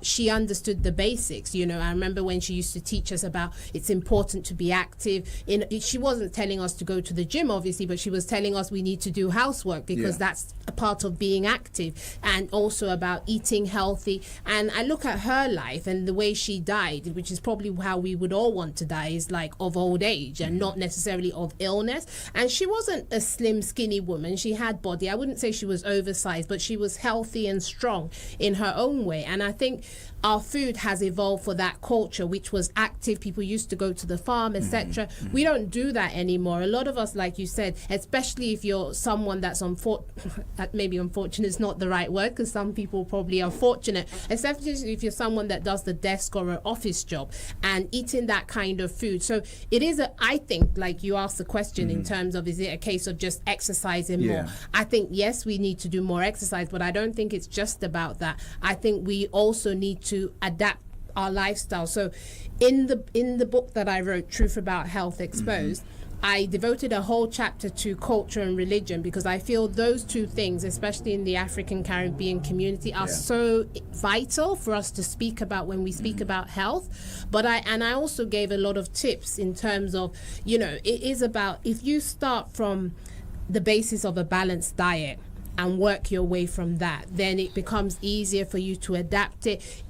she understood the basics. You know, I remember when she used to teach us about it's important to be active. She wasn't telling us to go to the gym, obviously, but she was telling us we need to do housework because that's a part of being active, and also about eating healthy. And I look at her life and the way she died, which is probably how we would all want to die, is like of old age and not necessarily of illness. And she wasn't a slim, skinny woman. She had body. I wouldn't say she was oversized, but she was healthy and strong in her own way. And I think our food has evolved for that culture, which was active. People used to go to the farm, etc. We don't do that anymore. A lot of us, like you said, especially if you're someone that's maybe unfortunate is not the right word, because some people probably are fortunate, especially if you're someone that does the desk or an office job and eating that kind of food. So it is I think, like you asked the question in terms of, is it a case of just exercising more? I think, yes, we need to do more exercise, but I don't think it's just about that. I think we also need to adapt our lifestyle. So in the book that I wrote, Truth About Health Exposed, I devoted a whole chapter to culture and religion, because I feel those two things, especially in the African Caribbean community, are so vital for us to speak about when we speak about health. But I also gave a lot of tips in terms of, you know, it is about, if you start from the basis of a balanced diet and work your way from that, then it becomes easier for you to adapt it.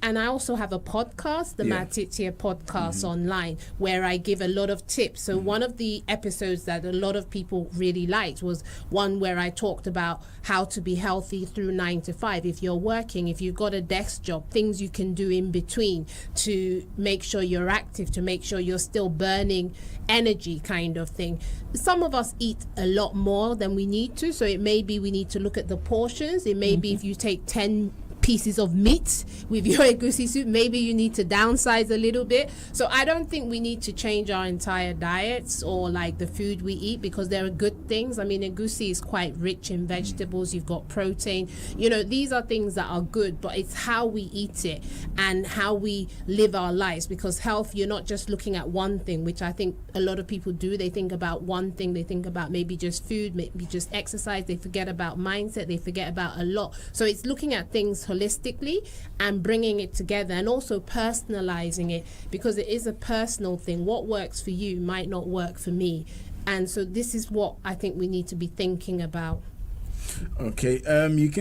And I also have a podcast, the Matitia podcast online, where I give a lot of tips. So one of the episodes that a lot of people really liked was one where I talked about how to be healthy through 9 to 5. If you're working, if you've got a desk job, things you can do in between to make sure you're active, to make sure you're still burning energy, kind of thing. Some of us eat a lot more than we need to, so it may be we need to look at the portions. It may be if you take 10 pieces of meat with your egusi soup, maybe you need to downsize a little bit. So I don't think we need to change our entire diets or like the food we eat, because there are good things. I mean, egusi is quite rich in vegetables. You've got protein. You know, these are things that are good, but it's how we eat it and how we live our lives. Because health, you're not just looking at one thing, which I think a lot of people do. They think about one thing. They think about maybe just food, maybe just exercise. They forget about mindset. They forget about a lot. So it's looking at things holistically and bringing it together, and also personalizing it, because it is a personal thing. What works for you might not work for me, and so this is what I think we need to be thinking about. Okay, you can